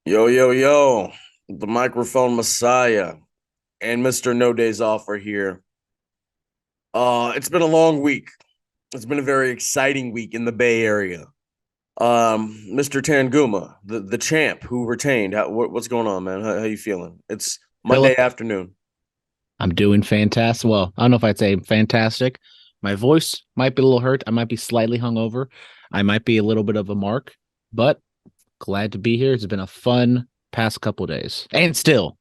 Yo, yo, yo, the microphone messiah and Mr. No Days Off are here. It's been a long week. It's been a very exciting week in the Bay Area. Mr. Tanguma, the champ who retained. What's going on, man? How you feeling? It's Monday Phillip, afternoon. I'm doing fantastic. Well, I don't know if I'd say fantastic. My voice might be a little hurt. I might be slightly hungover. I might be a little bit of a mark, but glad to be here. It's been a fun past couple days. And still,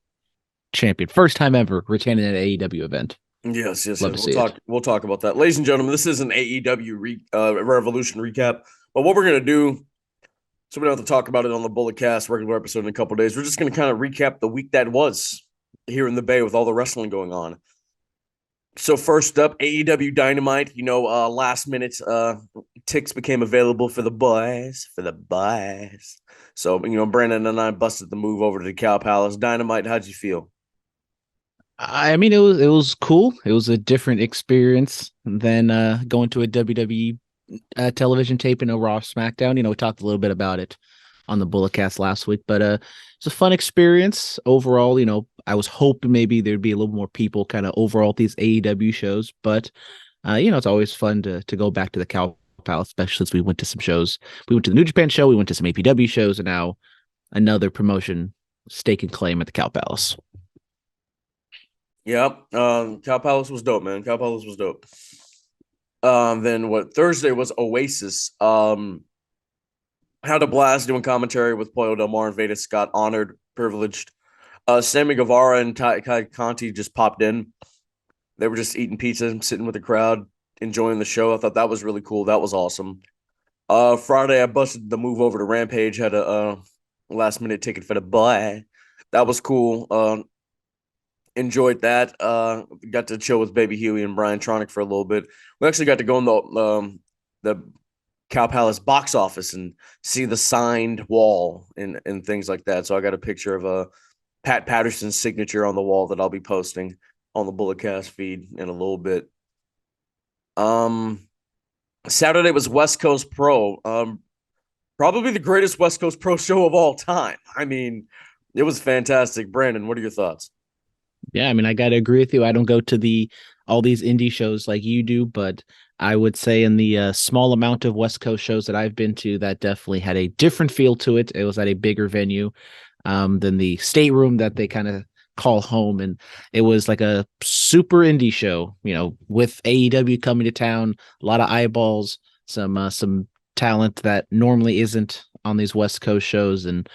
champion. First time ever retaining an AEW event. Yes, yes, Love yes. to We'll see it. talk. We'll talk about that, ladies and gentlemen. This is an AEW Revolution recap. But what we're gonna do, so we don't have to talk about it on the Bullet Cast regular episode in a couple of days. We're just gonna kind of recap the week that was here in the Bay with all the wrestling going on. So first up, AEW Dynamite. Last minute ticks became available for the boys, So Brandon and I busted the move over to the Cow Palace. Dynamite, how'd you feel? I mean, it was cool. It was a different experience than going to a WWE television taping over Raw SmackDown. We talked a little bit about it on the Bulletcast last week, but it's a fun experience overall. I was hoping maybe there'd be a little more people kind of overall at these AEW shows, but it's always fun to go back to the Cow Palace, especially since we went to some shows. We went to the New Japan show, we went to some APW shows, and now another promotion stake and claim at the Cow Palace. Yep. Cow Palace was dope, man. Cow Palace was dope. Then what Thursday was Oasis. Had a blast doing commentary with Pollo Del Mar and Veda Scott, honored, privileged. Sammy Guevara and Kai Conti just popped in. They were just eating pizza, sitting with the crowd, enjoying the show. I thought that was really cool. That was awesome. Friday, I busted the move over to Rampage. Had a last minute ticket for the boy. That was cool. Enjoyed that. Got to chill with Baby Huey and Brian Tronic for a little bit. We actually got to go in the Cow Palace box office and see the signed wall and things like that. So I got a picture of Pat Patterson's signature on the wall that I'll be posting on the Bulletcast feed in a little bit. Um, Saturday was West Coast Pro. Probably the greatest West Coast Pro show of all time. I mean, it was fantastic. Brandon, what are your thoughts? Yeah, I mean, I gotta agree with you. I don't go to the all these indie shows like you do, but I would say in the small amount of West Coast shows that I've been to, that definitely had a different feel to it. It was at a bigger venue than the stateroom that they kind of call home, and it was like a super indie show. With AEW coming to town, a lot of eyeballs, some talent that normally isn't on these West Coast shows, and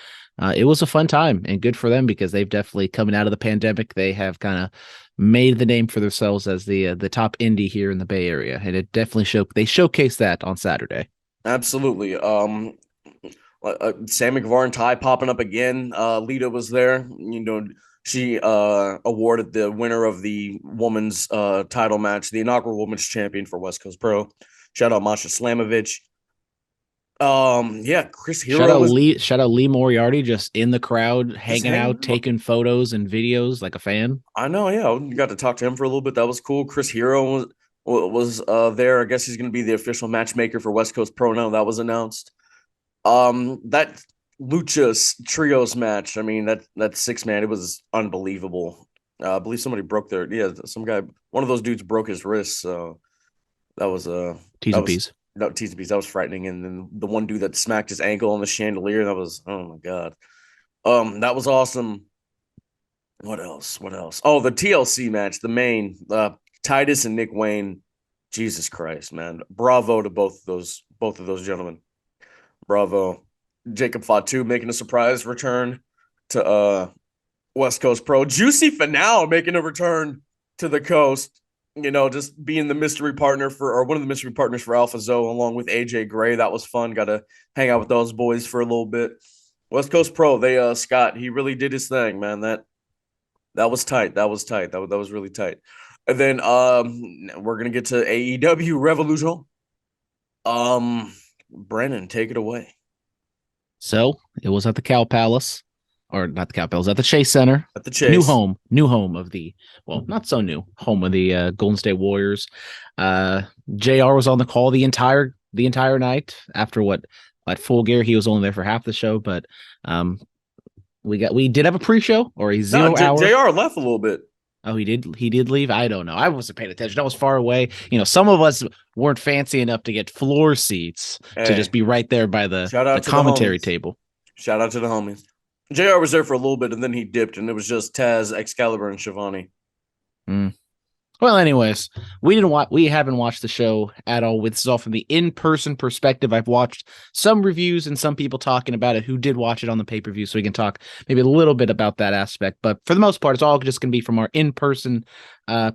it was a fun time and good for them because they've definitely coming out of the pandemic. They have kind of made the name for themselves as the top indie here in the Bay Area, and it definitely they showcased that on Saturday. Absolutely. Sammy Guevara and Ty popping up again. Lita was there. She awarded the winner of the women's title match, the inaugural women's champion for West Coast Pro. Shout out Masha Slamovich. Yeah, Chris Hero was. Shout out Lee Moriarty, just in the crowd, Just hanging hanging out, out. taking photos and videos like a fan. I know, yeah. We got to talk to him for a little bit. That was cool. Chris Hero was there. I guess he's going to be the official matchmaker for West Coast Pro now. That was announced. That Lucha Trios match. I mean, that 6 man, it was unbelievable. I believe somebody broke their some guy, one of those dudes broke his wrist. So that was T's that and was P's. no TCBs. That was frightening. And then the one dude that smacked his ankle on the chandelier. That was, oh my god. That was awesome. What else? What else? Oh, the TLC match, the main Titus and Nick Wayne. Jesus Christ, man! Bravo to both of those gentlemen. Bravo. Jacob Fatu making a surprise return to West Coast Pro. Juicy Finale making a return to the coast. Just being the mystery partner or one of the mystery partners for Alpha Zoe along with AJ Gray. That was fun. Got to hang out with those boys for a little bit. West Coast Pro, Scott, he really did his thing, man. That was tight. That was tight. That was really tight. And then we're gonna get to AEW Revolution. Um Brennan, take it away. So it was at the Cow Palace, or not the Cow Palace, at the Chase Center. At the chase. New home of the, well, not so new home of the Golden State Warriors. Uh, Jr. was on the call the entire night. After what at Full Gear, he was only there for half the show, but um, we did have a pre-show or a No, 0 hour. JR left a little bit. Oh, he did leave. I don't know. I wasn't paying attention. I was far away. Some of us weren't fancy enough to get floor seats to just Hey, be right there by the shout out to the commentary homies. table. Shout out to the homies. JR was there for a little bit and then he dipped, and it was just Taz, Excalibur, and Shivani. Mm. Well, anyways, we haven't watched the show at all. This is all from the in-person perspective. I've watched some reviews and some people talking about it who did watch it on the pay-per-view, so we can talk maybe a little bit about that aspect. But for the most part, it's all just going to be from our in-person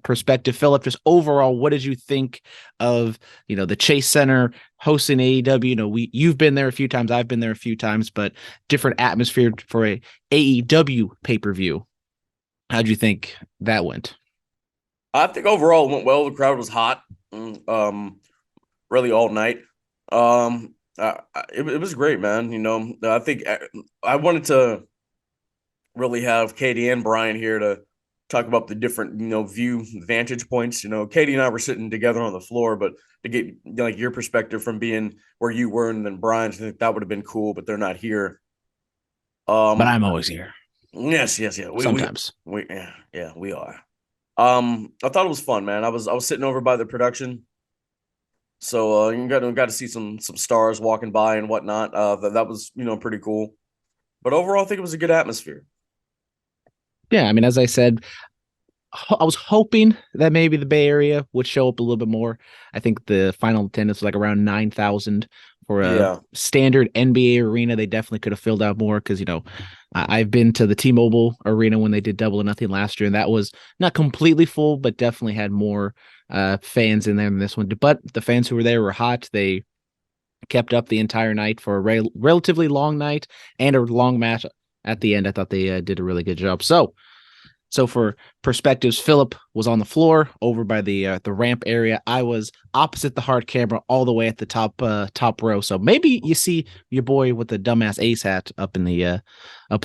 perspective. Philip, just overall, what did you think of the Chase Center hosting AEW? You've been there a few times, I've been there a few times, but different atmosphere for a AEW pay-per-view. How'd you think that went? I think overall it went well. The crowd was hot, really all night. It was great, man. I think I wanted to really have Katie and Brian here to talk about the different, view vantage points. Katie and I were sitting together on the floor, but to get like your perspective from being where you were and then Brian's, I think that would have been cool, but they're not here. But Um, I'm always here. yes, yes, yeah. Sometimes. Yeah, we are. I thought it was fun, man. I was sitting over by the production, so you got to see some stars walking by and whatnot. That was pretty cool. But overall, I think it was a good atmosphere. Yeah, I mean, as I said, I was hoping that maybe the Bay Area would show up a little bit more. I think the final attendance was like around 9,000 for a Yeah, standard NBA arena. They definitely could have filled out more because, I've been to the T-Mobile arena when they did Double or Nothing last year, and that was not completely full, but definitely had more fans in there than this one. But the fans who were there were hot. They kept up the entire night for a relatively long night and a long match at the end. I thought they did a really good job. So for perspectives, Philip was on the floor over by the ramp area. I was opposite the hard camera, all the way at the top row. So maybe you see your boy with the dumbass ace hat up in the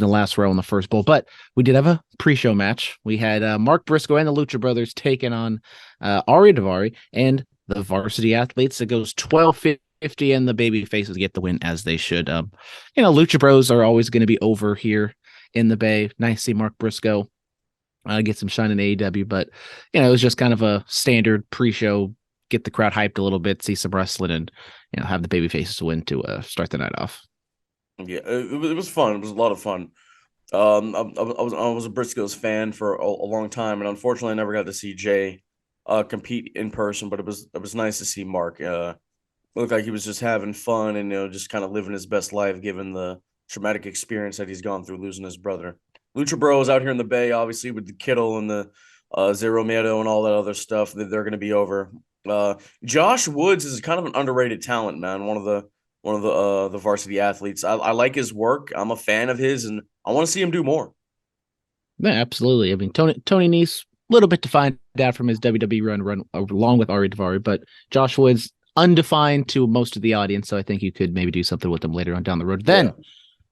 last row in the first bowl. But we did have a pre-show match. We had Mark Briscoe and the Lucha Brothers taking on Ari Daivari and the Varsity Athletes. It goes 12-50, and the baby faces get the win as they should. Lucha Bros are always going to be over here in the Bay. Nice to see Mark Briscoe get some shine in AEW, but it was just kind of a standard pre-show, get the crowd hyped a little bit, see some wrestling, and have the baby faces win to start the night off. yeah, it was fun. It was a lot of fun. I was a Briscoe's fan for a long time, and unfortunately, I never got to see Jay compete in person. But it was nice to see Mark. Looked like he was just having fun and just kind of living his best life, given the traumatic experience that he's gone through losing his brother. Lucha Bros out here in the Bay, obviously with the Kittle and the Zero Miedo and all that other stuff that they're going to be over. Josh Woods is kind of an underrated talent, man. One of the varsity athletes. I like his work. I'm a fan of his, and I want to see him do more. Yeah, absolutely. I mean, Tony Nese, a little bit to find out from his WWE run along with Ari Daivari, but Josh Woods undefined to most of the audience. So I think you could maybe do something with him later on down the road. Then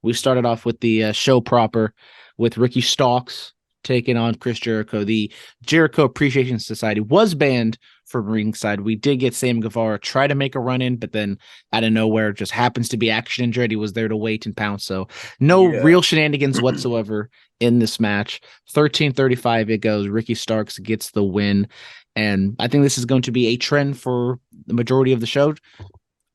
we started off with the show proper with Ricky Starks taking on Chris Jericho. The Jericho Appreciation Society was banned from ringside. We did get Sam Guevara try to make a run in, but then out of nowhere, just happens to be Action Andretti was there to wait and pounce. So no Yeah. real shenanigans whatsoever in this match. 13:35 it goes. Ricky Starks gets the win. And I think this is going to be a trend for the majority of the show.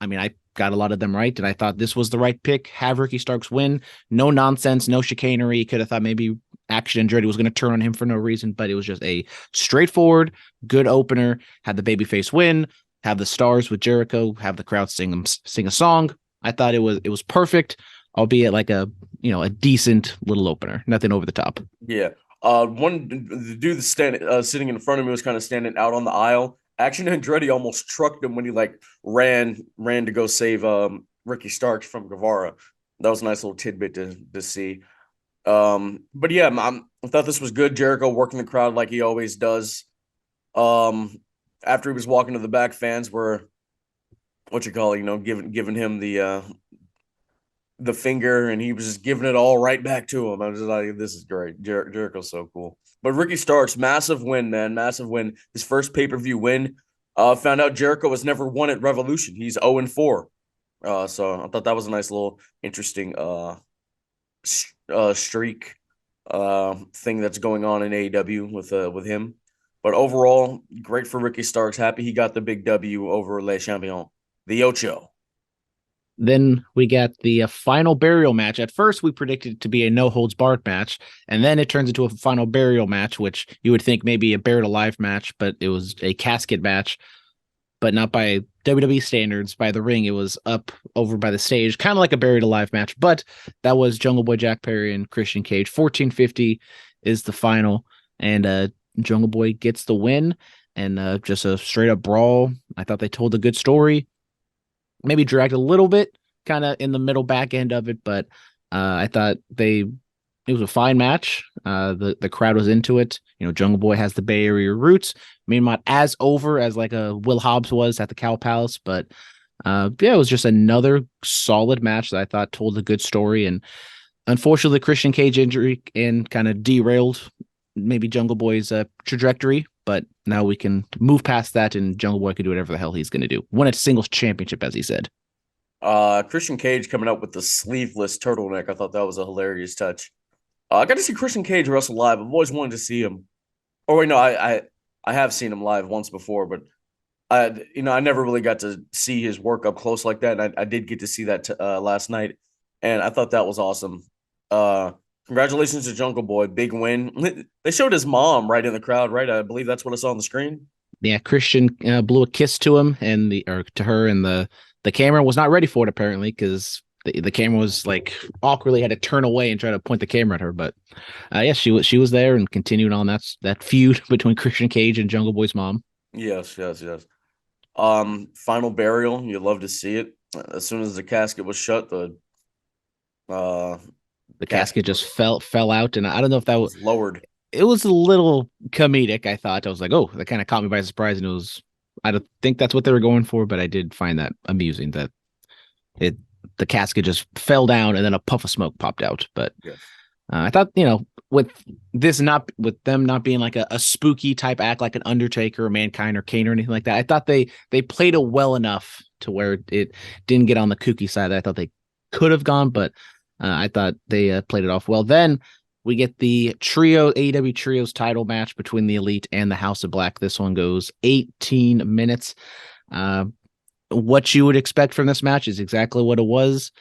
I mean, I got a lot of them right, and I thought this was the right pick. Have Ricky Starks win. No nonsense, no chicanery. Could have thought maybe Action Andretti was going to turn on him for no reason, but it was just a straightforward, good opener. Had the babyface win, have the stars with Jericho, have the crowd sing a song. I thought it was perfect, albeit like a decent little opener. Nothing over the top. Yeah. The dude sitting in front of me was kind of standing out on the aisle. Action Andretti almost trucked him when he like ran to go save Ricky Starks from Guevara. That was a nice little tidbit to see. But yeah, I thought this was good. Jericho working the crowd like he always does. After he was walking to the back, fans were giving him the finger, and he was just giving it all right back to him. I was just like, this is great. Jericho's so cool. But Ricky Starks, massive win, man. Massive win. His first pay-per-view win. Found out Jericho has never won at Revolution. He's 0-4. So I thought that was a nice little interesting streak thing that's going on in AEW with him. But overall, great for Ricky Starks. Happy he got the big W over Le Champion, the Ocho. Then we got the final burial match. At first, we predicted it to be a no holds barred match, and then it turns into a final burial match, which you would think maybe a buried alive match, but it was a casket match, but not by WWE standards. By the ring, it was up over by the stage, kind of like a buried alive match. But that was Jungle Boy Jack Perry and Christian Cage. 1450 is the final, and Jungle Boy gets the win, and just a straight up brawl. I thought they told a good story. Maybe dragged a little bit, kind of in the middle back end of it, but I thought it was a fine match. The crowd was into it. You know, Jungle Boy has the Bay Area roots. Maybe not as over as like a Will Hobbs was at the Cow Palace, but yeah, it was just another solid match that I thought told a good story. And unfortunately, the Christian Cage injury and kind of derailed maybe Jungle Boy's trajectory. But now we can move past that, and Jungle Boy can do whatever the hell he's going to do. Win a singles championship, as he said. Christian Cage coming up with the sleeveless turtleneck. I thought that was a hilarious touch. I got to see Christian Cage wrestle live. I've always wanted to see him. Oh wait, no, I have seen him live once before, but I never really got to see his work up close like that. And I did get to see that last night, and I thought that was awesome. Congratulations to Jungle Boy, big win. They showed his mom right in the crowd, right? I believe that's what I saw on the screen. Yeah, Christian blew a kiss to him or to her, and the camera was not ready for it apparently because the camera was like awkwardly had to turn away and try to point the camera at her. But yeah, she was there and continued on that feud between Christian Cage and Jungle Boy's mom. Yes. Final burial. You love to see it. As soon as the casket was shut, uh The casket just fell out, and I don't know if that was lowered. It was a little comedic. I thought I was like, oh, that kind of caught me by surprise, and it was. I don't think that's what they were going for, but I did find that amusing that the casket just fell down and then a puff of smoke popped out. But yes. I thought, with them not being like a spooky type act like an Undertaker or Mankind or Kane or anything like that, I thought they played it well enough to where it didn't get on the kooky side that I thought they could have gone, but I thought they played it off well. Then we get the AEW Trios title match between the Elite and the House of Black. This one goes 18 minutes. What you would expect from this match is exactly what it was.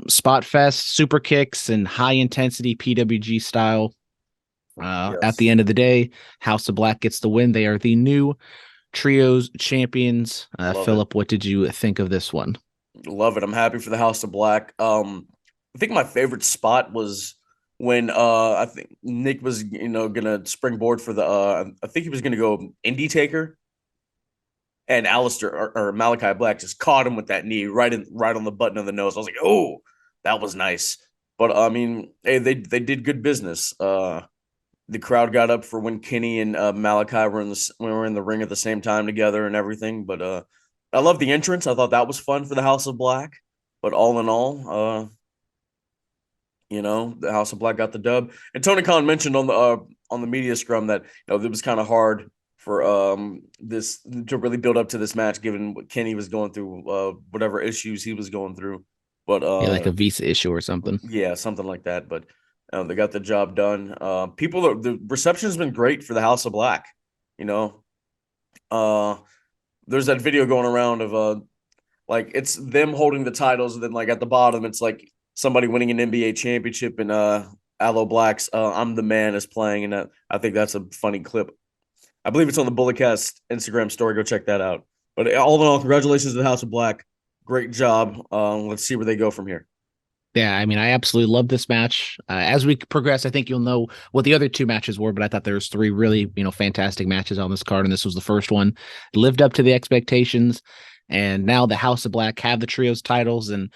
Spot fest, super kicks, and high intensity PWG style. Yes. At the end of the day, House of Black gets the win. They are the new Trios champions. Phillip, what did you think of this one? Love it. I'm happy for the House of Black. I think my favorite spot was when I think Nick was gonna springboard for the I think he was gonna go Indy Taker, and Alistair or Malachi Black just caught him with that knee right on the button of the nose. I was like, oh, that was nice. But I mean, hey, they did good business. The crowd got up for when Kenny and Malachi were in the ring at the same time together and everything. But I love the entrance. I thought that was fun for the House of Black. But all in all, the House of Black got the dub. And Tony Khan mentioned on the media scrum that it was kind of hard for this to really build up to this match, given what Kenny was going through, whatever issues he was going through. But yeah, like a visa issue or something. Yeah, something like that. But they got the job done. The reception has been great for the House of Black. There's that video going around of like it's them holding the titles, and then like at the bottom it's like somebody winning an NBA championship, and Aloe Black's "I'm the Man" is playing, and I think that's a funny clip. I believe it's on the Bulletcast Instagram story. Go check that out. But all in all, congratulations to the House of Black. Great job. Let's see where they go from here. Yeah, I mean, I absolutely love this match. As we progress, I think you'll know what the other two matches were, but I thought there was three really, fantastic matches on this card, and this was the first one. It lived up to the expectations, and now the House of Black have the trios titles, and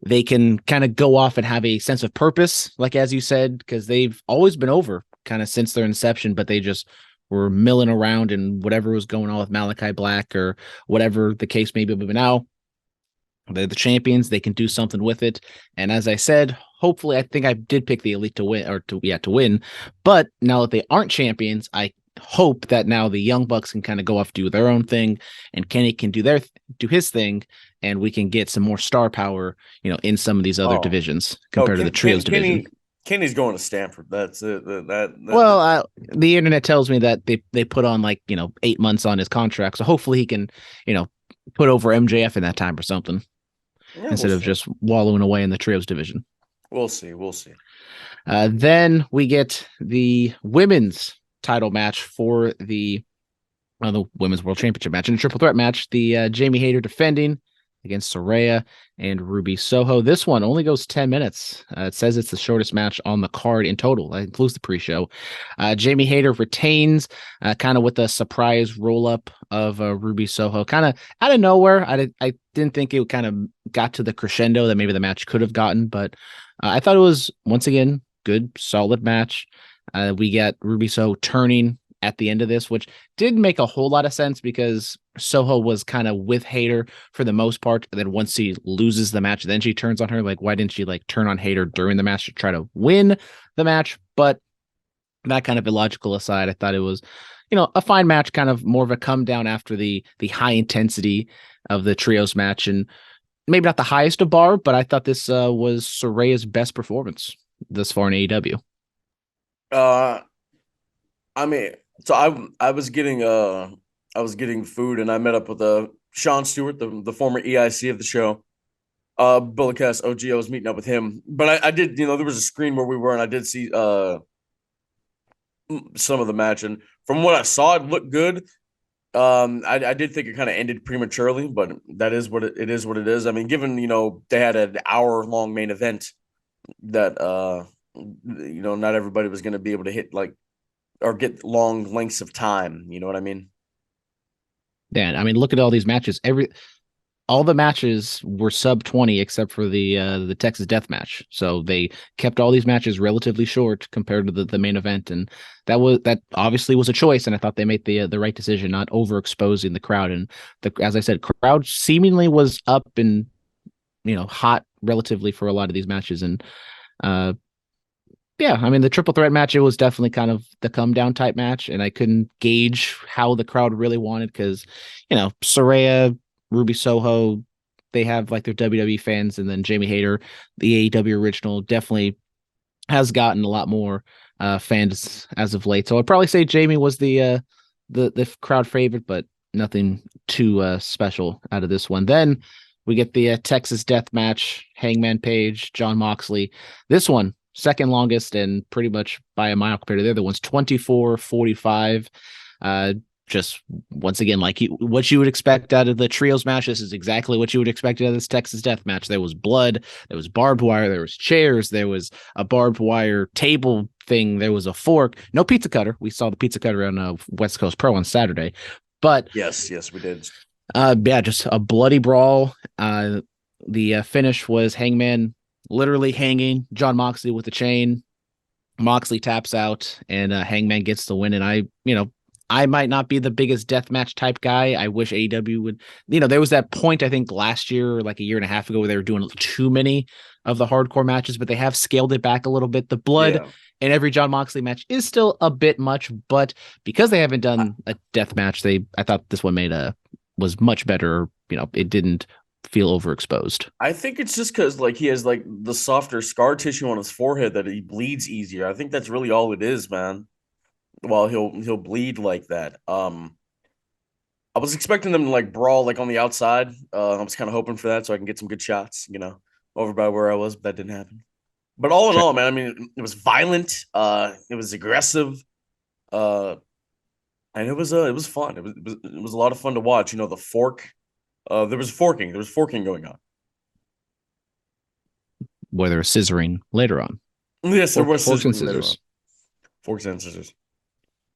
they can kind of go off and have a sense of purpose, like as you said, because they've always been over kind of since their inception, but they just were milling around and whatever was going on with Malachi Black or whatever the case may be. But now they're the champions. They can do something with it. And as I said, hopefully, I think I did pick the Elite to win to win. But now that they aren't champions, I hope that now the Young Bucks can kind of go off, do their own thing, and Kenny can do his thing, and we can get some more star power, in some of these other divisions compared to the trios division. Kenny's going to Stanford. That's it. Well, the internet tells me that they put on like 8 months on his contract, so hopefully he can you know put over MJF in that time or something yeah, we'll instead of see. just wallowing away in the trios division. We'll see. We'll see. Then we get the women's title match for the women's world championship match in a triple threat match. The Jamie Hayter defending against Saraya and Ruby Soho. This one only goes 10 minutes. It says it's the shortest match on the card in total. That includes the pre-show. Jamie Hayter retains kind of with a surprise roll-up of Ruby Soho. Kind of out of nowhere. I didn't think it kind of got to the crescendo that maybe the match could have gotten, but I thought it was, once again, good, solid match. We get Ruby Soho turning at the end of this, which didn't make a whole lot of sense because Soho was kind of with Hayter for the most part. And then once he loses the match, then she turns on her. Like, why didn't she like turn on Hayter during the match to try to win the match? But that kind of illogical aside, I thought it was, a fine match, kind of more of a come down after the high intensity of the trios match. And maybe not the highest of bar, but I thought this was Saraya's best performance thus far in AEW. Uh, I mean, so I was getting food and I met up with Sean Stewart, the former EIC of the show. Bulletcast OG. I was meeting up with him, but I did, there was a screen where we were, and I did see some of the match, and from what I saw, it looked good. I did think it kind of ended prematurely, but that is what it is. What it is. I mean, given they had an hour-long main event that not everybody was going to be able to hit like or get long lengths of time. You know what I mean? Yeah, I mean, look at all these matches. All the matches were sub 20 except for the Texas Death Match. So they kept all these matches relatively short compared to the main event, and that obviously was a choice. And I thought they made the right decision, not overexposing the crowd. And as I said, crowd seemingly was up and hot relatively for a lot of these matches. And yeah, I mean, the triple threat match, it was definitely kind of the come down type match, and I couldn't gauge how the crowd really wanted because Saraya, Ruby Soho, they have like their WWE fans, and then Jamie Hayter, the AEW original, definitely has gotten a lot more fans as of late. So I'd probably say Jamie was the crowd favorite, but nothing too special out of this one. Then we get the Texas Death Match, Hangman Page, John Moxley. This one, second longest and pretty much by a mile compared to the other ones, 24:45. Just once again, like what you would expect out of the trios match. This is exactly what you would expect out of this Texas Death Match. There was blood, there was barbed wire, there was chairs, there was a barbed wire table thing, there was a fork. No pizza cutter. We saw the pizza cutter on West Coast Pro on Saturday, but yes, we did. Yeah, just a bloody brawl. The finish was Hangman literally hanging John Moxley with a chain. Moxley taps out, and Hangman gets the win. And I might not be the biggest deathmatch type guy. I wish AEW would, there was that point, I think last year or like a year and a half ago, where they were doing too many of the hardcore matches, but they have scaled it back a little bit. The blood in every John Moxley match is still a bit much, but because they haven't done a death match, I thought this one was much better. It didn't feel overexposed. I think it's just because like he has like the softer scar tissue on his forehead that he bleeds easier. I think that's really all it is, man. Well, he'll bleed like that. I was expecting them to like brawl like on the outside. I was kind of hoping for that so I can get some good shots, over by where I was, but that didn't happen. But all in all, man, I mean, it was violent. It was aggressive. And it was fun. It was a lot of fun to watch. The fork. There was forking. There was forking going on. Where there was scissoring later on. Yes, there was forks and scissors. Forks and scissors.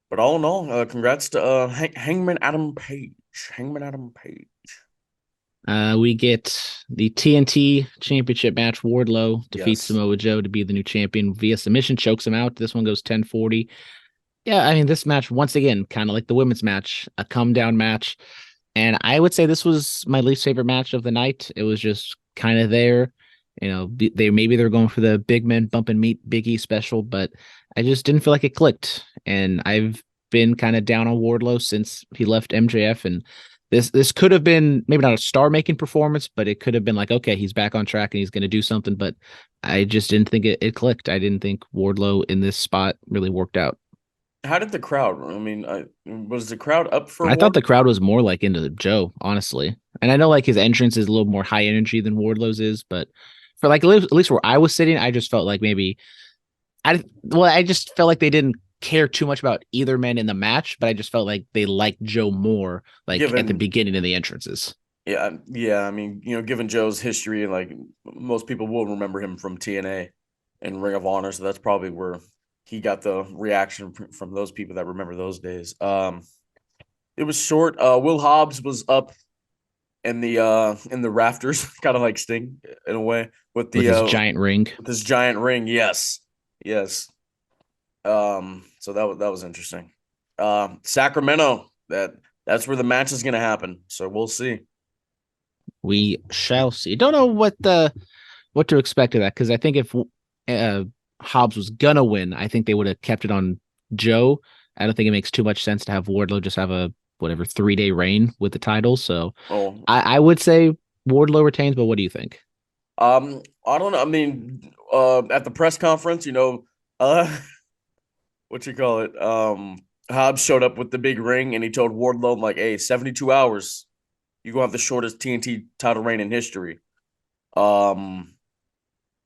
But all in all, congrats to Hangman Adam Page. Hangman Adam Page. We get the TNT Championship match. Wardlow defeats Samoa Joe to be the new champion via submission, chokes him out. This one goes 10:40. Yeah, I mean, this match, once again, kind of like the women's match, a come down match. And I would say this was my least favorite match of the night. It was just kind of there. They're going for the big men bump and meet Big E special, but I just didn't feel like it clicked. And I've been kind of down on Wardlow since he left MJF, and This could have been maybe not a star-making performance, but it could have been like, okay, he's back on track and he's going to do something. But I just didn't think it clicked. I didn't think Wardlow in this spot really worked out. How did the crowd? I mean, was the crowd up for I thought Ward? the crowd was more like into Joe, honestly. And I know like his entrance is a little more high energy than Wardlow's is, but for like at least where I was sitting, I just felt like maybe I just felt like they didn't care too much about either man in the match, but I just felt like they liked Joe more like at the Given, beginning of the entrances. yeah, yeah. I mean, given Joe's history, like most people will remember him from TNA and Ring of Honor, so that's probably where he got the reaction from those people that remember those days. It was short. Will Hobbs was up in the rafters, kind of like Sting in a way With his giant ring. with this giant ring. Yes, yes. So that was interesting. Sacramento, that's where the match is gonna happen. So we'll see. We shall see. Don't know what to expect of that because I think if uh, Hobbs was gonna win, I think they would have kept it on Joe. I don't think it makes too much sense to have Wardlow just have a whatever 3-day reign with the title. So Oh, I would say Wardlow retains, but what do you think? I don't know. I mean, at the press conference, uh, what you call it? Hobbs showed up with the big ring, and he told Wardlow like, "Hey, 72 hours, you gonna have the shortest TNT title reign in history." Um,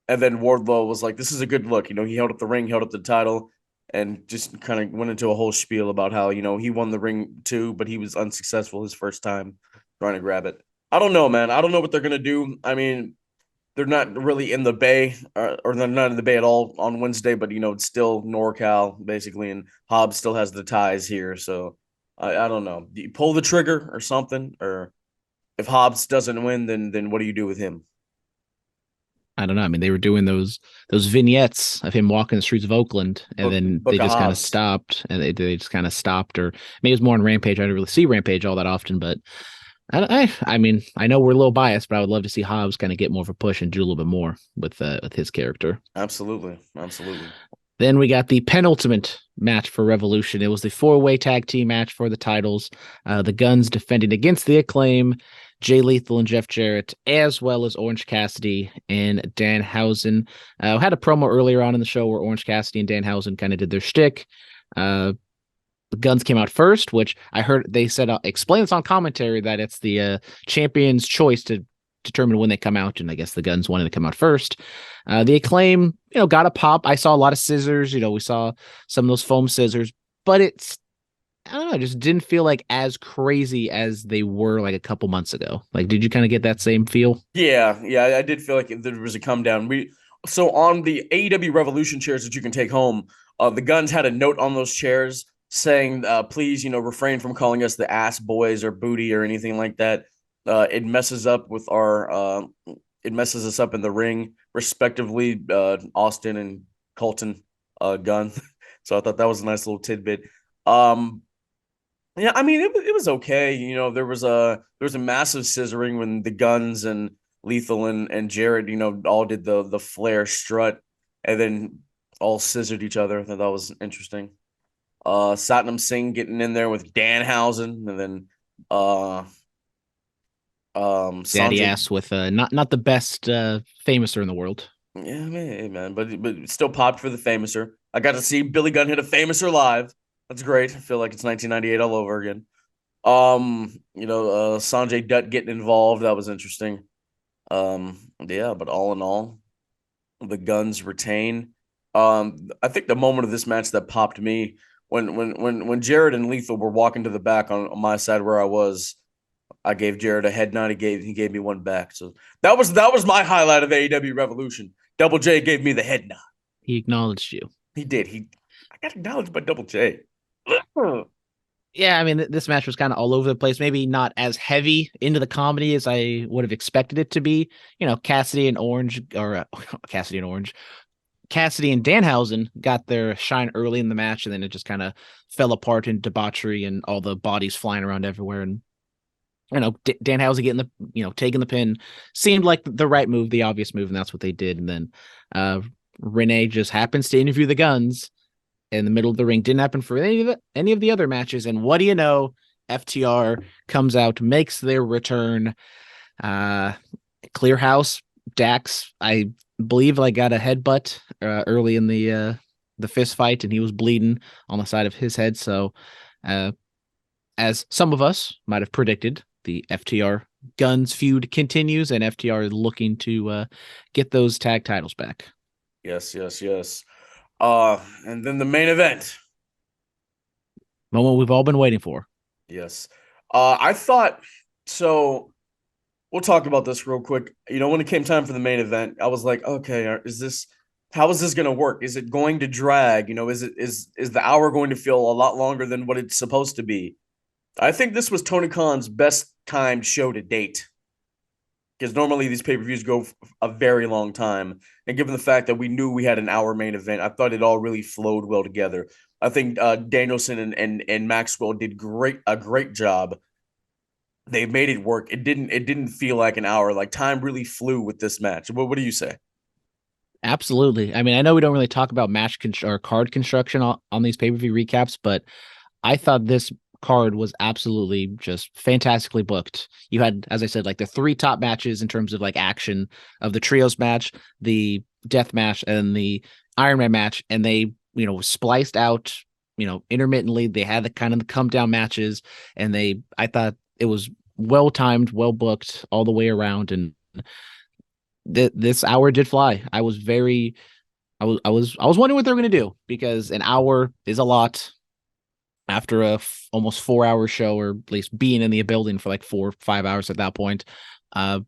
and then Wardlow was like, "This is a good look." He held up the ring, held up the title, and just kind of went into a whole spiel about how he won the ring too, but he was unsuccessful his first time trying to grab it. I don't know, man. I don't know what they're gonna do. I mean, they're not really in the Bay, or they're not in the Bay at all on Wednesday, but it's still NorCal basically, and Hobbs still has the ties here. So I don't know. Do you pull the trigger or something, or if Hobbs doesn't win, then what do you do with him? I don't know. I mean, they were doing those vignettes of him walking the streets of Oakland, and then they Book of just kind of Hobbs. stopped, and they just kind of stopped, or maybe it was more on Rampage. I didn't really see Rampage all that often, but I mean, I know we're a little biased, but I would love to see Hobbs kind of get more of a push and do a little bit more with his character. Absolutely, absolutely. Then we got the penultimate match for Revolution. It was the four-way tag team match for the titles. The Guns defending against the Acclaim, Jay Lethal and Jeff Jarrett, as well as Orange Cassidy and Danhausen. Had a promo earlier on in the show where Orange Cassidy and Danhausen kind of did their shtick. The Guns came out first, which I heard they said, explain this on commentary that it's the champion's choice to determine when they come out, and I guess the Guns wanted to come out first. The Acclaim, got a pop. I saw a lot of scissors. We saw some of those foam scissors, but I don't know, it just didn't feel like as crazy as they were like a couple months ago. Like, did you kind of get that same feel? Yeah, yeah, I did feel like there was a come down. So on the AEW Revolution chairs that you can take home, the Guns had a note on those chairs saying, "Please, refrain from calling us the ass boys or booty or anything like that. It messes up with it messes us up in the ring, respectively. Austin and Colton, Gunn. So I thought that was a nice little tidbit. Um, yeah, I mean it was okay. There was a massive scissoring when the Guns and Lethal and Jared, all did the Flair strut and then all scissored each other. I thought that was interesting. Satnam Singh getting in there with Danhausen, and then Daddy Sanjay. ass with not the best famouser in the world. Yeah, man, but still popped for the famouser. I got to see Billy Gunn hit a famouser live. That's great. I feel like it's 1998 all over again. Sanjay Dutt getting involved, that was interesting. Yeah, but all in all, the Guns retain. I think the moment of this match that popped me when Jared and Lethal were walking to the back on my side where I was, I gave Jared a head nod. He gave me one back. So that was my highlight of AEW Revolution. Double J gave me the head nod. He acknowledged you. He did. I got acknowledged by Double J. Yeah, I mean, this match was kind of all over the place. Maybe not as heavy into the comedy as I would have expected it to be. Cassidy and Orange, or Cassidy and Orange, Cassidy and Danhausen got their shine early in the match, and then it just kind of fell apart in debauchery and all the bodies flying around everywhere. And Danhausen getting taking the pin seemed like the right move, the obvious move, and that's what they did. And then Renee just happens to interview the Guns in the middle of the ring. Didn't happen for any of the other matches. And what do you know? FTR comes out, makes their return. Uh, Clear house. Dax, I believe, like got a headbutt early in the fist fight, and he was bleeding on the side of his head. So, uh, as some of us might have predicted, the FTR Guns feud continues, and FTR is looking to get those tag titles back. Yes, yes, yes. And then the main event. Moment we've all been waiting for. Yes. I thought so. We'll talk about this real quick. When it came time for the main event, I was like, okay, how is this going to work? Is it going to drag? Is the hour going to feel a lot longer than what it's supposed to be? I think this was Tony Khan's best timed show to date because normally these pay-per-views go a very long time. And given the fact that we knew we had an hour main event, I thought it all really flowed well together. I think Danielson and Maxwell did a great job. They made it work. It didn't feel like an hour. Like time really flew with this match. What do you say? Absolutely. I mean, I know we don't really talk about or card construction on these pay per view recaps, but I thought this card was absolutely just fantastically booked. You had, as I said, like the three top matches in terms of like action of the trios match, the death match, and the Iron Man match, and they spliced out intermittently. They had the kind of the come down matches, and I thought it was well timed, well booked all the way around, and this hour did fly. I was wondering what they were going to do because an hour is a lot after almost 4 hour show, or at least being in the building for like 4 or 5 hours at that point. Uh,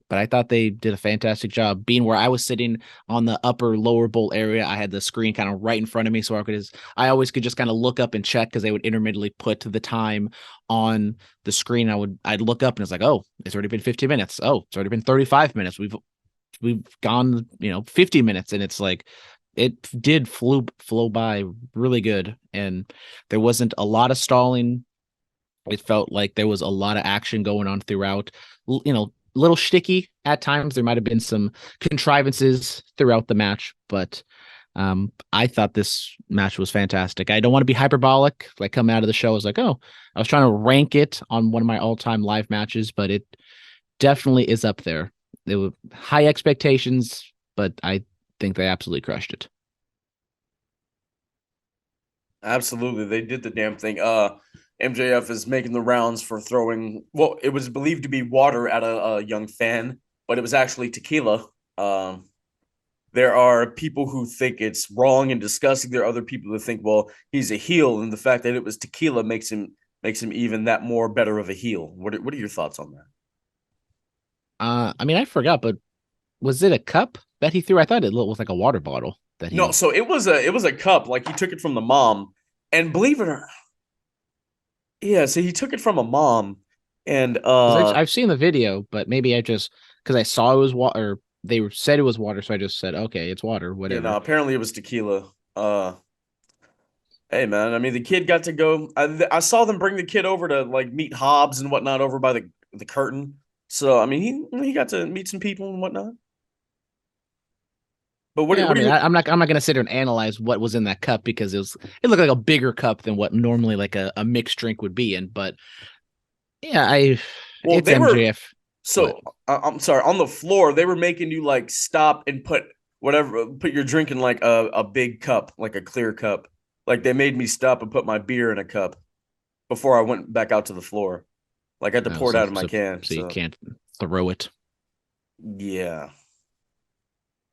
but I thought they did a fantastic job. Being where I was sitting on the upper lower bowl area, I had the screen kind of right in front of me, so I always could just kind of look up and check because they would intermittently put the time on the screen. I'd look up and it's like, oh, it's already been 15 minutes. Oh, it's already been 35 minutes. We've gone 50 minutes, and it's like it did flow by really good, and there wasn't a lot of stalling. It felt like there was a lot of action going on throughout. Little shticky at times. There might have been some contrivances throughout the match, but I thought this match was fantastic. I don't want to be hyperbolic. Like coming out of the show, I was like, oh, I was trying to rank it on one of my all-time live matches, but it definitely is up there. There were high expectations, but I think they absolutely crushed it. Absolutely, they did the damn thing. MJF is making the rounds for throwing. Well, it was believed to be water at a young fan, but it was actually tequila. There are people who think it's wrong and disgusting. There are other people who think, well, he's a heel, and the fact that it was tequila makes him even that more better of a heel. What are your thoughts on that? I mean, I forgot, but was it a cup that he threw? I thought it was like a water bottle that No, he. so it was a cup. Like he took it from the mom, and believe it or yeah, so he took it from a mom, and Because I've seen the video, but maybe I just because I saw it was water. They said it was water, so I just said, okay, it's water, no, whatever. apparently it was tequila. Hey man, I mean the kid got to go. I saw them bring the kid over to like meet Hobbs and whatnot over by the curtain. So I mean he got to meet some people and whatnot. But what Yeah, I what do mean, you I'm not gonna sit here and analyze what was in that cup because it looked like a bigger cup than what normally like a mixed drink would be in. But yeah, well it's they were MJF. What? so I'm sorry, on the floor they were making you like stop and put your drink in like a big cup, like a clear cup. Like they made me stop and put my beer in a cup before I went back out to the floor. Like I had to Oh, pour it so out of my can. you So can't throw it. yeah.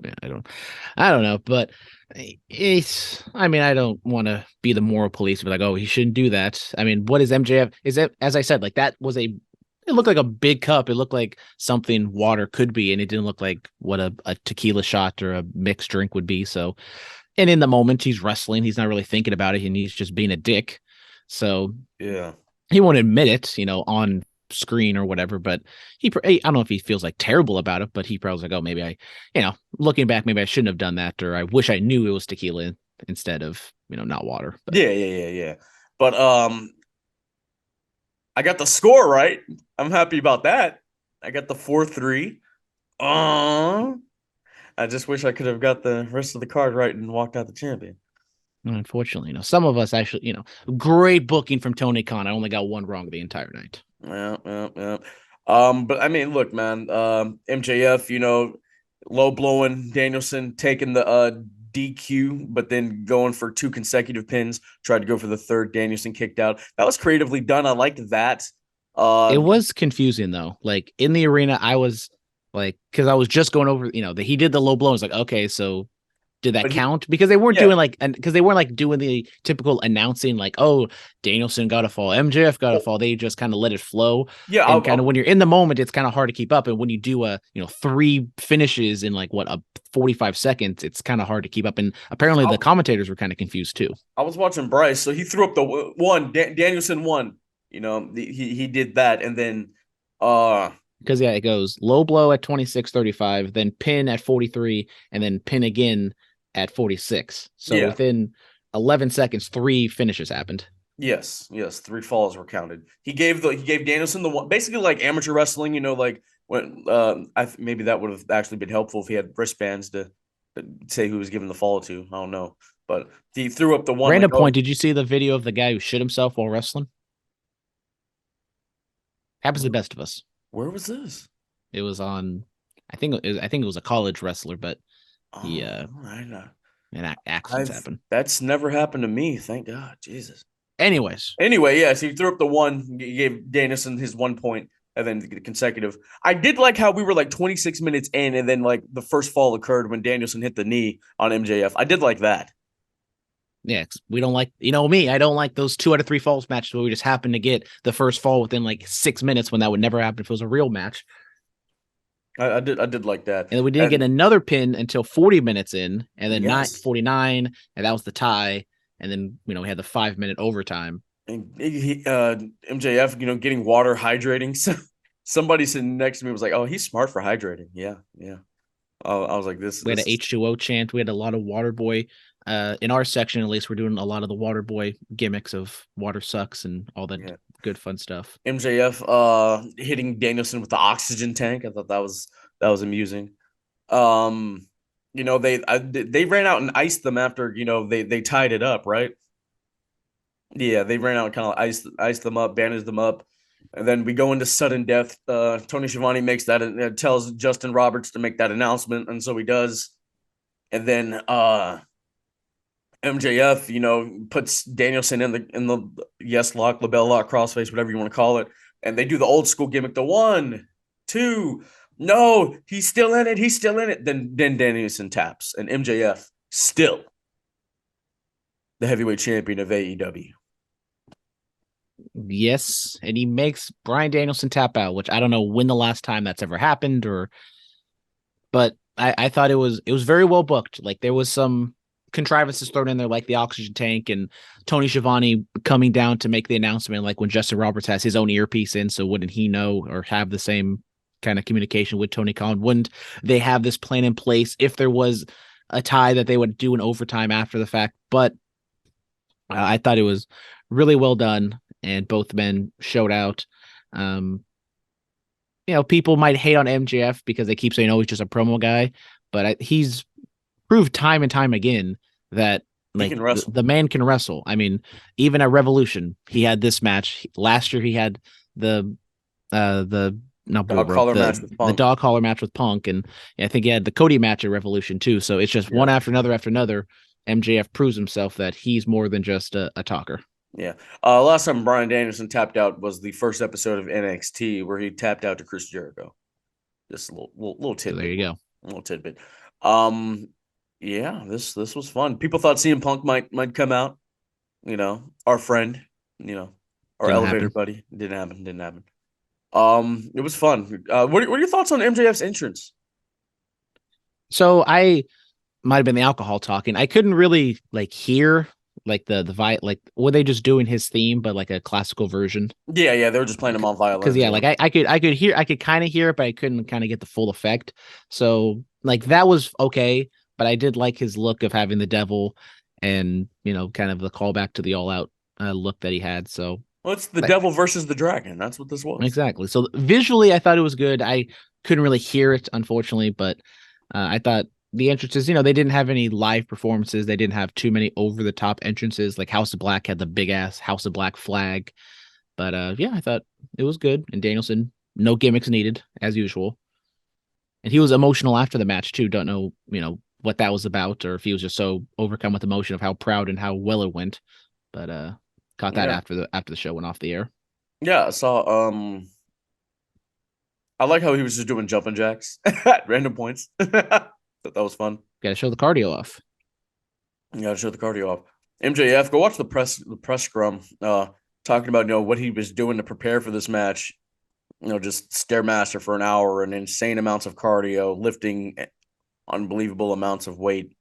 Yeah, I don't know, but it's. I mean, I don't want to be the moral police, but like, oh, he shouldn't do that. I mean, what is MJF? Is that, as I said, like that was a. It looked like a big cup. It looked like something water could be, and it didn't look like what a tequila shot or a mixed drink would be. So, and in the moment, he's wrestling. He's not really thinking about it, and he's just being a dick. So Yeah. he won't admit it, on screen or whatever. But I don't know if he feels like terrible about it, but he probably was like, oh, maybe looking back, maybe I shouldn't have done that, or I wish I knew it was tequila instead of not water. But Yeah. But I got the score right. I'm happy about that. I got the 4-3. I just wish I could have got the rest of the card right and walked out the champion. Unfortunately, some of us actually, great booking from Tony Khan. I only got one wrong the entire night. Yeah, yeah, yeah. But I mean, look, man, MJF, low blowing Danielson, taking the DQ, but then going for two consecutive pins, tried to go for the third. Danielson kicked out. That was creatively done. I liked that. It Uh, was confusing though. Like in the arena, I was like, because I was just going over, that he did the low blow. I was like, okay, so did that but he, count? Because they weren't yeah, doing because they weren't like doing the typical announcing, like, oh, Danielson got to fall, MJF got to fall. They just kind of let it flow. yeah. And kind of when you're in the moment, it's kind of hard to keep up. And when you do three finishes in like a 45 seconds, it's kind of hard to keep up. And apparently the commentators were kind of confused too. I was watching Bryce, so he threw up the one. Danielson won. He did that, and then because it goes low blow at 26:35, then pin at 43, and then pin again at 46. So within 11 seconds, three finishes happened. Yes, three falls were counted. He gave Danielson the one, basically like amateur wrestling. Like when maybe that would have actually been helpful if he had wristbands to say who was giving the fall to. I don't know, but he threw up the one. Random point: did you see the video of the guy who shit himself while wrestling? Happens to the best of us. Where was this? It was on. I think it was a college wrestler, but he and accidents happen. That's never happened to me. Thank God, Jesus. Anyway, yes, he threw up the one. He gave Danielson his 1 point, and then the consecutive. I did like how we were like 26 minutes in, and then like the first fall occurred when Danielson hit the knee on MJF. I did like that. Yeah, we don't like, me. I don't like those 2 out of 3 falls matches where we just happen to get the first fall within like 6 minutes when that would never happen if it was a real match. I did like that, and we didn't get another pin until 40 minutes in, and then 49, and that was the tie. And then, we had the 5-minute overtime. And MJF, getting water, hydrating. So somebody sitting next to me was like, "Oh, he's smart for hydrating." Yeah. I was like, "This." We had an H2O chant. We had a lot of water boy. In our section, at least, we're doing a lot of the water boy gimmicks of water sucks and all that good fun stuff. MJF hitting Danielson with the oxygen tank. I thought that was amusing. They ran out and iced them after, they tied it up, right? Yeah, they ran out and kind of iced them up, bandaged them up. And then we go into sudden death. Tony Schiavone makes that and tells Justin Roberts to make that announcement, and so he does. And then MJF, puts Danielson in the yes lock, label lock, crossface, whatever you want to call it. And they do the old school gimmick, the 1, 2. No, he's still in it. He's still in it. Then Danielson taps, and MJF still the heavyweight champion of AEW. Yes, and he makes Bryan Danielson tap out, which I don't know when the last time that's ever happened, but I thought it was very well booked. Like there was some contrivances thrown in there, like the oxygen tank and Tony Schiavone coming down to make the announcement, like when Justin Roberts has his own earpiece in, so wouldn't he know or have the same kind of communication with Tony Khan? Wouldn't they have this plan in place if there was a tie that they would do an overtime after the fact? But I thought it was really well done, and both men showed out. People might hate on MJF because they keep saying, "Oh, he's just a promo guy," but he's proved time and time again that like the man can wrestle. I mean, even at Revolution, he had this match. Last year, he had the dog collar match with Punk, and I think he had the Cody match at Revolution too. So it's just one after another. MJF proves himself that he's more than just a talker. Yeah. Last time Bryan Danielson tapped out was the first episode of NXT where he tapped out to Chris Jericho. Just a little tidbit. So there you go. A little tidbit. Yeah, this was fun. People thought CM Punk might come out. Our friend. Our elevator buddy. Didn't happen. It was fun. What are your thoughts on MJF's entrance? So I might have been the alcohol talking. I couldn't really hear the like were they just doing his theme, but like a classical version? Yeah, they were just playing him on violin. Because I could kind of hear it, but I couldn't kind of get the full effect. So that was okay, but I did like his look of having the devil and kind of the callback to the all out look that he had. So it's the devil versus the dragon. That's what this was. Exactly. So visually, I thought it was good. I couldn't really hear it, unfortunately, but I thought the entrances, they didn't have any live performances. They didn't have too many over the top entrances. Like House of Black had the big ass House of Black flag. But yeah, I thought it was good. And Danielson, no gimmicks needed as usual. And he was emotional after the match too. Don't know, what that was about, or if he was just so overcome with emotion of how proud and how well it went. But caught that Yeah. after the show went off the air. Yeah, I saw I like how he was just doing jumping jacks at random points. Thought that was fun. Got to show the cardio off. You gotta show the cardio off. MJF, go watch the press scrum, talking about what he was doing to prepare for this match. Just stairmaster for an hour and insane amounts of cardio, lifting unbelievable amounts of weight.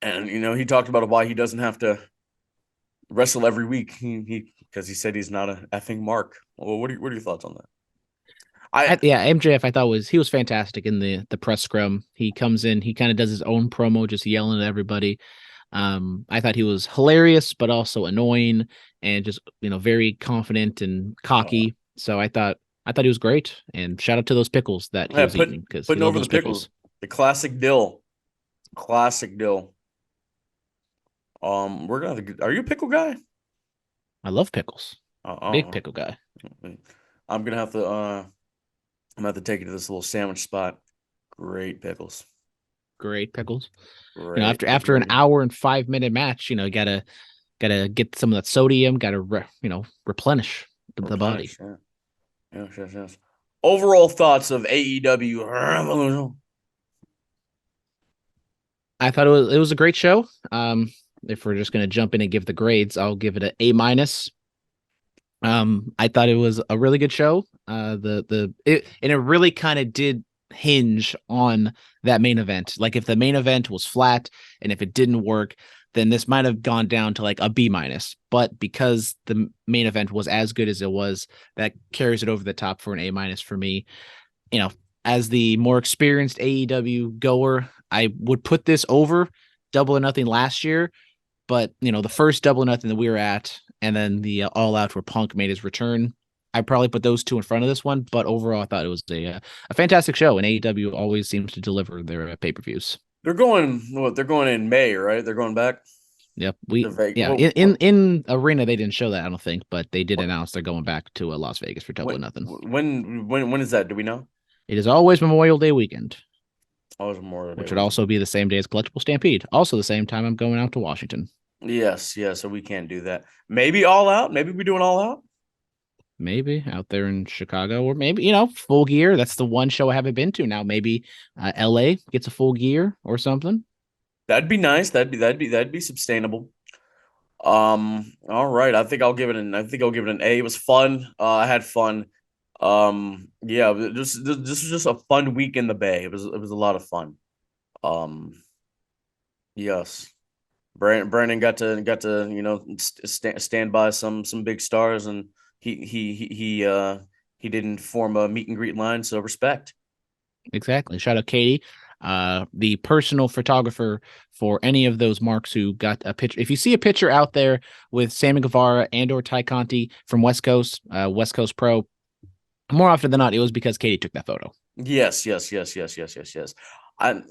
And he talked about why he doesn't have to wrestle every week. He because he said he's not a effing mark. Well, what are your thoughts on that? Yeah, MJF I thought he was fantastic in the press scrum. He comes in, he kind of does his own promo, just yelling at everybody. I thought he was hilarious, but also annoying and just very confident and cocky. So I thought he was great. And shout out to those pickles that he was eating because he putting loved over those the pickles. The classic dill. Classic dill. We're gonna. Are you a pickle guy? I love pickles. Big Uh-uh. pickle guy. I'm gonna have to. I'm gonna have to take you to this little sandwich spot. Great pickles. Great pickles. Great. After an hour and 5 minute match, you gotta get some of that sodium. Gotta replenish the body. Yeah. Yes. Overall thoughts of AEW Revolution. I thought it was a great show. If we're just gonna jump in and give the grades, I'll give it an A-. I thought it was a really good show. It really kind of did hinge on that main event. Like if the main event was flat and if it didn't work, then this might have gone down to like a B-. But because the main event was as good as it was, that carries it over the top for an A- for me. As the more experienced AEW goer, I would put this over Double or Nothing last year. But the first Double or Nothing that we were at, and then the All Out where Punk made his return, I probably put those two in front of this one. But overall, I thought it was a fantastic show, and AEW always seems to deliver their pay-per-views. They're going. What? They're going in May, right? They're going back. Yep, Yeah. in Arena they didn't show that, I don't think, but they did announce they're going back to Las Vegas for Double or Nothing. When is that? Do we know? It is always Memorial Day weekend. Always Memorial Day, which would also be the same day as Collectible Stampede. Also the same time I'm going out to Washington. Yes. So we can't do that. Maybe All Out. Maybe we do an All Out. Maybe out there in Chicago, or maybe Full Gear. That's the one show I haven't been to now. Maybe LA gets a Full Gear or something. That'd be nice. That'd be sustainable. All right. I think I'll give it an A. It was fun. I had fun. Yeah, this was just a fun week in the Bay. It was a lot of fun. Yes. Brandon got to stand by some big stars, and he didn't form a meet and greet line, so respect. Exactly. Shout out Katie, the personal photographer for any of those marks who got a picture. If you see a picture out there with Sammy Guevara and or Ty Conti from West Coast Pro, more often than not, it was because Katie took that photo. Yes. So I'm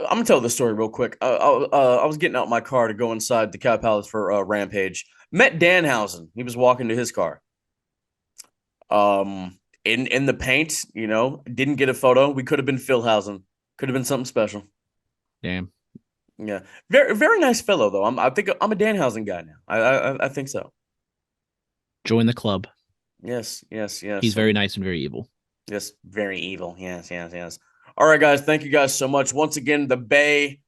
gonna tell this story real quick. I was getting out my car to go inside the Cow Palace for Rampage. Met Danhausen. He was walking to his car. In the paint, didn't get a photo. We could have been Philhausen. Could have been something special. Damn. Yeah, very very nice fellow though. I think I'm a Danhausen guy now. I think so. Join the club. Yes. He's very nice and very evil. Yes, very evil. Yes. All right, guys. Thank you guys so much. Once again, the Bay,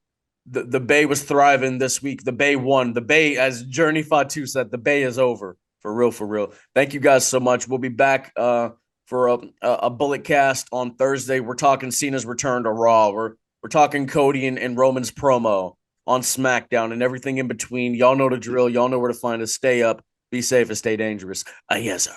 the Bay was thriving this week. The Bay won. The Bay, as Journey Fatu said, the Bay is over. For real. Thank you guys so much. We'll be back for a bullet cast on Thursday. We're talking Cena's return to Raw. We're talking Cody and Roman's promo on SmackDown and everything in between. Y'all know the drill. Y'all know where to find us. Stay up, be safe, and stay dangerous. Yes, sir.